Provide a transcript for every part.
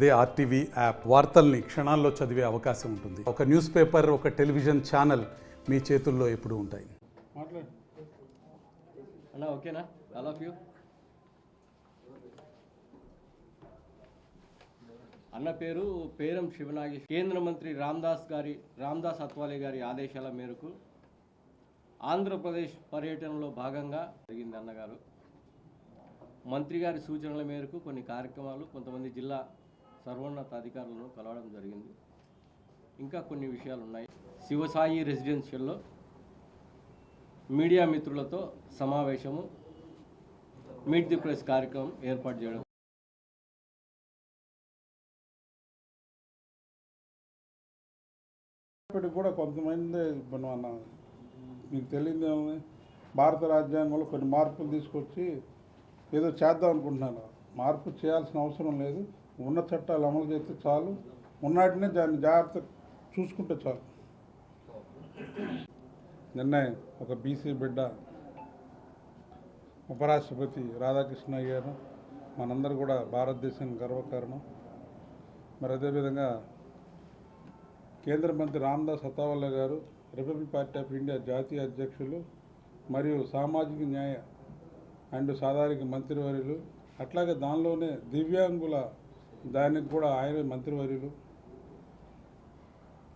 అదే RTV app వార్తల్ని క్షణాల్లో చదివే అవకాశం ఉంటుంది. ఒక న్యూస్ పేపర్, ఒక టెలివిజన్ ఛానల్ మీ చేతుల్లో ఎప్పుడూ ఉంటాయి. ఓకేనా? ఐ లవ్ యూ అన్న. పేరు పేరం శివనాగేష్. కేంద్ర మంత్రి రామ్దాస్ అత్వాలే గారి ఆదేశాల మేరకు ఆంధ్రప్రదేశ్ పర్యటనలో భాగంగా జరిగింది. అన్నగారు మంత్రి గారి సూచనల మేరకు కొన్ని కార్యక్రమాలు, కొంతమంది జిల్లా సర్వోన్నత అధికారులను కలవడం జరిగింది. ఇంకా కొన్ని విషయాలు ఉన్నాయి. శివసాయి రెసిడెన్షియల్లో మీడియా మిత్రులతో సమావేశము, మీట్ ది ప్రెస్ కార్యక్రమం ఏర్పాటు చేయడం. ఇప్పటికి కూడా కొంతమంది మన మీకు తెలియదేమో, భారత రాజ్యాంగంలో కొన్ని మార్పులు తీసుకొచ్చి ఏదో చేద్దాం అనుకుంటున్నాను. మార్పు చేయాల్సిన అవసరం లేదు. ఉన్న చట్టాలు అమలు చేస్తే చాలు, ఉన్నటినే దాన్ని జాగ్రత్త చూసుకుంటే చాలు. నిన్న ఒక బీసీ బిడ్డ ఉపరాష్ట్రపతి రాధాకృష్ణ అయ్యారు. మనందరూ కూడా భారతదేశానికి గర్వకారణం. మరి అదేవిధంగా కేంద్ర మంత్రి రామ్దాస్ అత్వాలే గారు, రిపబ్లిక్ పార్టీ ఆఫ్ ఇండియా జాతీయ అధ్యక్షులు మరియు సామాజిక న్యాయ అండ్ సాధారణ మంత్రివర్యులు, అట్లాగే దానిలోనే దివ్యాంగుల దానికి కూడా ఆయన మంత్రివర్యులు.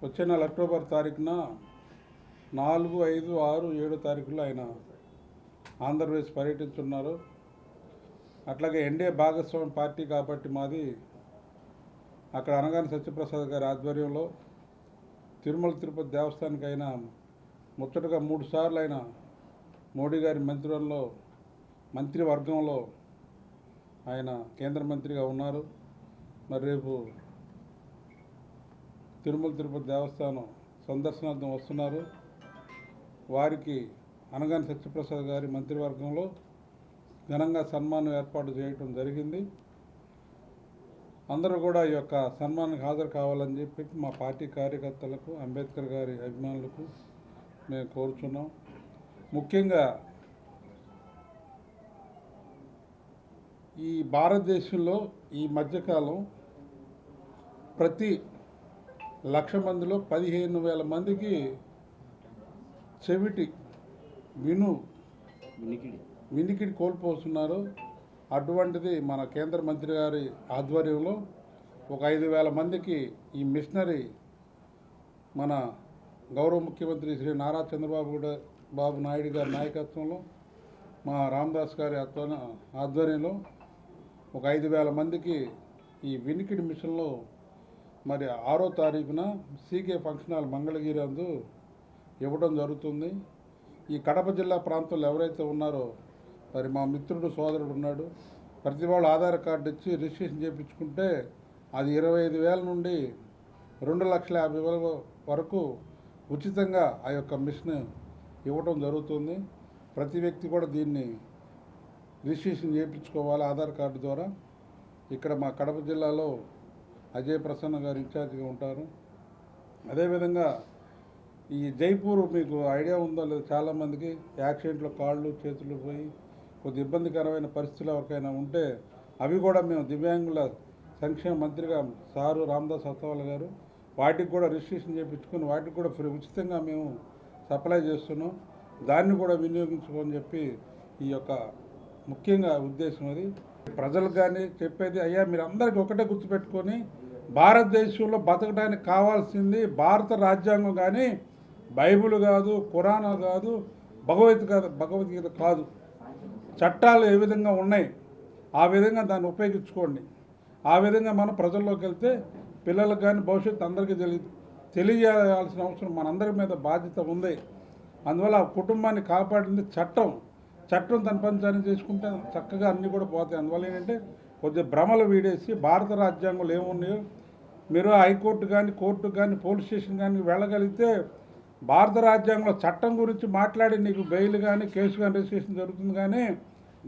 వచ్చే నెల అక్టోబర్ తారీఖున 4, 5, 6, 7 తారీఖులో ఆయన ఆంధ్రప్రదేశ్ పర్యటించున్నారు. అట్లాగే ఎన్డీఏ భాగస్వామ్య పార్టీ కాబట్టి మాది అక్కడ అనగాని సత్యప్రసాద్ గారి ఆధ్వర్యంలో తిరుమల తిరుపతి దేవస్థానానికి అయినా ముచ్చటగా 3 సార్లు అయిన మోడీ గారి మంత్రివర్గంలో ఆయన కేంద్ర మంత్రిగా ఉన్నారు. మరి రేపు తిరుమల తిరుపతి దేవస్థానం సందర్శనార్థం వస్తున్నారు. వారికి అనగాని సత్యప్రసాద్ గారి మంత్రివర్గంలో ఘనంగా సన్మానం ఏర్పాటు చేయడం జరిగింది. అందరూ కూడా ఈ యొక్క సన్మానానికి హాజరు కావాలని చెప్పి మా పార్టీ కార్యకర్తలకు, అంబేద్కర్ గారి అభిమానులకు మేము కోరుచున్నాం. ముఖ్యంగా ఈ భారతదేశంలో ఈ మధ్యకాలం ప్రతి 1,00,000 మందిలో 15,000 మందికి చెవిటి వినికిడి కోల్పోతున్నారు. అటువంటిది మన కేంద్ర మంత్రి గారి ఆధ్వర్యంలో ఒక 5,000 మందికి ఈ మిషనరీ మన గౌరవ ముఖ్యమంత్రి శ్రీ నారా చంద్రబాబు నాయుడు గారి నాయకత్వంలో, మా రామ్దాస్ గారి ఆధ్వర్యంలో ఒక 5,000 మందికి ఈ వినికిడి మిషన్లో మరి 6వ తారీఖున సీకే ఫంక్షన్ హాల్ మంగళగిరి అందు ఇవ్వడం జరుగుతుంది. ఈ కడప జిల్లా ప్రాంతంలో ఎవరైతే ఉన్నారో మరి మా మిత్రుడు సోదరుడు ఉన్నాడు, ప్రతి వాళ్ళు ఆధార్ కార్డు ఇచ్చి రిజిస్ట్రేషన్ చేయించుకుంటే అది 25,000 నుండి 2,50,000 వరకు ఉచితంగా ఆ యొక్క మిషన్ ఇవ్వడం జరుగుతుంది. ప్రతి వ్యక్తి కూడా దీన్ని రిజిస్ట్రేషన్ చేయించుకోవాలి ఆధార్ కార్డు ద్వారా. ఇక్కడ మా కడప జిల్లాలో అజయ్ ప్రసన్న గారు ఇన్ఛార్జిగా ఉంటారు. అదేవిధంగా ఈ జైపూర్ మీకు ఐడియా ఉందో లేదో, చాలామందికి యాక్సిడెంట్లో కాళ్ళు చేతులు పోయి కొద్ది ఇబ్బందికరమైన పరిస్థితులు ఎవరికైనా ఉంటే అవి కూడా మేము దివ్యాంగుల సంక్షేమ మంత్రిగా సారు రామ్దాస్ అత్వాలే గారు వాటికి కూడా రిజిస్ట్రేషన్ చేయించుకుని వాటికి కూడా ఉచితంగా మేము సప్లై చేస్తున్నాం. దాన్ని కూడా వినియోగించుకోని చెప్పి ఈ యొక్క ముఖ్యంగా ఉద్దేశం. అది ప్రజలకు కానీ చెప్పేది, అయ్యా మీరు అందరికీ ఒకటే గుర్తుపెట్టుకొని, భారతదేశంలో బతకడానికి కావాల్సింది భారత రాజ్యాంగం కానీ బైబిల్ కాదు, ఖురాన్ కాదు, భగవద్గీత కాదు. చట్టాలు ఏ విధంగా ఉన్నాయి ఆ విధంగా దాన్ని ఉపయోగించుకోండి. ఆ విధంగా మనం ప్రజల్లోకి వెళ్తే పిల్లలకు కానీ భవిష్యత్తు అందరికీ తెలియజేయాల్సిన అవసరం మనందరి మీద బాధ్యత ఉంది. అందువల్ల ఆ కుటుంబాన్ని కాపాడింది చట్టం తన పని చేసుకుంటే చక్కగా అన్నీ కూడా పోతాయి. అందువల్ల ఏంటంటే కొద్దిగా భ్రమలు వీడేసి భారత రాజ్యాంగంలో ఏమున్నాయో మీరు హైకోర్టు కానీ, కోర్టు కానీ, పోలీస్ స్టేషన్ కానీ వెళ్ళగలిగితే భారత రాజ్యాంగంలో చట్టం గురించి మాట్లాడి నీకు బెయిల్ కానీ, కేసు కానీ రిజిస్ట్రేషన్ జరుగుతుంది. కానీ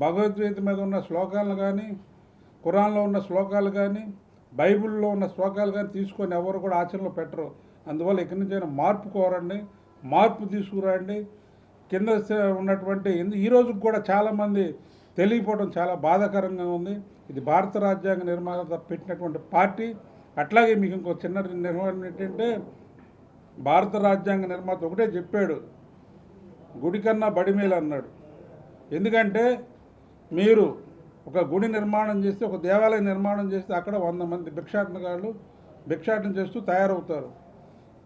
భగవద్గీత మీద ఉన్న శ్లోకాలను కానీ, ఖురాన్లో ఉన్న శ్లోకాలు కానీ, బైబిల్లో ఉన్న శ్లోకాలు కానీ తీసుకొని ఎవరు కూడా ఆచరణలో పెట్టరు. అందువల్ల ఇక్కడి నుంచి మార్పు కోరండి, మార్పు తీసుకురండి. కింద ఉన్నటువంటి ఈరోజు కూడా చాలామంది తెలియకపోవడం చాలా బాధాకరంగా ఉంది. ఇది భారత రాజ్యాంగ నిర్మాత పెట్టినటువంటి పార్టీ. అట్లాగే మీకు ఇంకో చిన్న నిర్మాణం ఏంటంటే, భారత రాజ్యాంగ నిర్మాత ఒకటే చెప్పాడు, గుడి కన్నా బడి మేలు అన్నాడు. ఎందుకంటే మీరు ఒక గుడి నిర్మాణం చేస్తే, ఒక దేవాలయం నిర్మాణం చేస్తే అక్కడ 100 మంది భిక్షాటనగాళ్ళు భిక్షాటన చేస్తూ తయారవుతారు.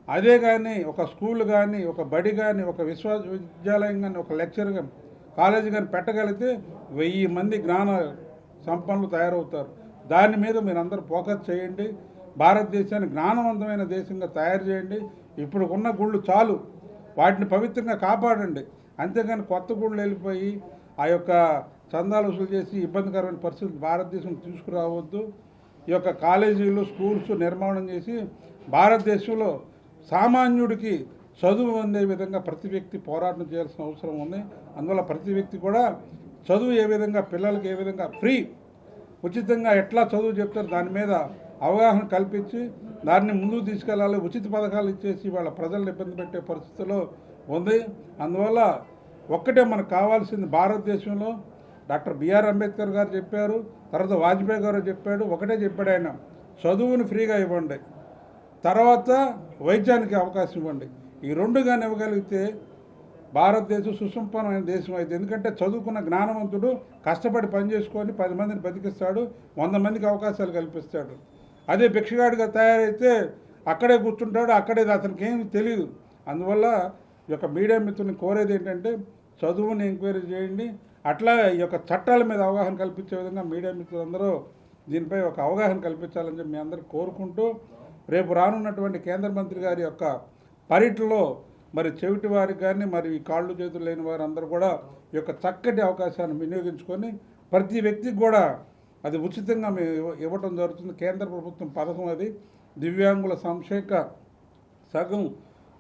అదే కానీ ఒక స్కూల్ కానీ, ఒక బడి కానీ, ఒక విశ్వవిద్యాలయం కానీ, ఒక లెక్చర్ కానీ, కాలేజీ కానీ పెట్టగలిగితే 1000 మంది జ్ఞాన సంపన్నులు తయారవుతారు. దాని మీద మీరు అందరూ ఫోకస్ చేయండి. భారతదేశాన్ని జ్ఞానవంతమైన దేశంగా తయారు చేయండి. ఇప్పుడు ఉన్న గుళ్ళు చాలు, వాటిని పవిత్రంగా కాపాడండి. అంతేగాని కొత్త గుళ్ళు వెళ్ళిపోయి ఆ యొక్క చందాలు వసూలు చేసి ఇబ్బందికరమైన పరిస్థితులు భారతదేశం తీసుకురావద్దు. ఈ యొక్క కాలేజీలు, స్కూల్స్ నిర్మాణం చేసి భారతదేశంలో సామాన్యుడికి చదువు అందే విధంగా ప్రతి వ్యక్తి పోరాటం చేయాల్సిన అవసరం ఉంది. అందువల్ల ప్రతి వ్యక్తి కూడా చదువు ఏ విధంగా, పిల్లలకి ఏ విధంగా ఫ్రీ ఉచితంగా ఎట్లా చదువు చెప్తారు దాని మీద అవగాహన కల్పించి దాన్ని ముందుకు తీసుకెళ్ళాలి. ఉచిత పథకాలు ఇచ్చేసి వాళ్ళ ప్రజలను ఇబ్బంది పెట్టే పరిస్థితిలో ఉంది. అందువల్ల ఒక్కటే మనకు కావాల్సింది, భారతదేశంలో డాక్టర్ బిఆర్ అంబేద్కర్ గారు చెప్పారు, తర్వాత వాజ్పేయి గారు చెప్పాడు, ఒకటే చెప్పాడు ఆయన, చదువుని ఫ్రీగా ఇవ్వండి, తర్వాత వైద్యానికి అవకాశం ఇవ్వండి. ఈ రెండు కానీ ఇవ్వగలిగితే భారతదేశం సుసంపన్నమైన దేశం అయితే. ఎందుకంటే చదువుకున్న జ్ఞానవంతుడు కష్టపడి పనిచేసుకొని 10 మందిని బతికిస్తాడు, 100 మందికి అవకాశాలు కల్పిస్తాడు. అదే భిక్షగాడిగా తయారైతే అక్కడే కూర్చుంటాడు, అక్కడే అతనికి ఏమి తెలియదు. అందువల్ల ఈ యొక్క మీడియా మిత్రుని కోరేది ఏంటంటే, చదువుని ఎంక్వైరీ చేయండి. అట్లా ఈ యొక్క చట్టాల మీద అవగాహన కల్పించే విధంగా మీడియా మిత్రులందరూ దీనిపై ఒక అవగాహన కల్పించాలని చెప్పి మీ అందరికీ కోరుకుంటూ, రేపు రానున్నటువంటి కేంద్ర మంత్రి గారి యొక్క పర్యటనలో మరి చెవిటి వారికి కానీ, మరి ఈ కాళ్ళు చేతులు లేని వారు అందరూ కూడా ఈ యొక్క చక్కటి అవకాశాన్ని వినియోగించుకొని ప్రతి వ్యక్తికి కూడా అది ఉచితంగా మేము ఇవ్వటం జరుగుతుంది. కేంద్ర ప్రభుత్వం పథకం అది, దివ్యాంగుల సంక్షేమ సగం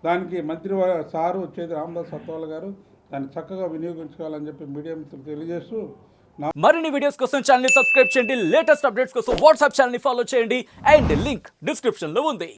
దానికి మంత్రి సారు వచ్చేది రామదాస్ అత్వాల గారు, దాన్ని చక్కగా వినియోగించుకోవాలని చెప్పి మీడియా మిత్రులు తెలియజేస్తూ, మరిన్ని వీడియోస్ కోసం ఛానల్ ని సబ్స్క్రైబ్ చేయండి, లేటెస్ట్ అప్డేట్స్ కోసం వాట్సాప్ ఛానల్ ని ఫాలో చేయండి అండ్ లింక్ డిస్క్రిప్షన్ లో ఉంది.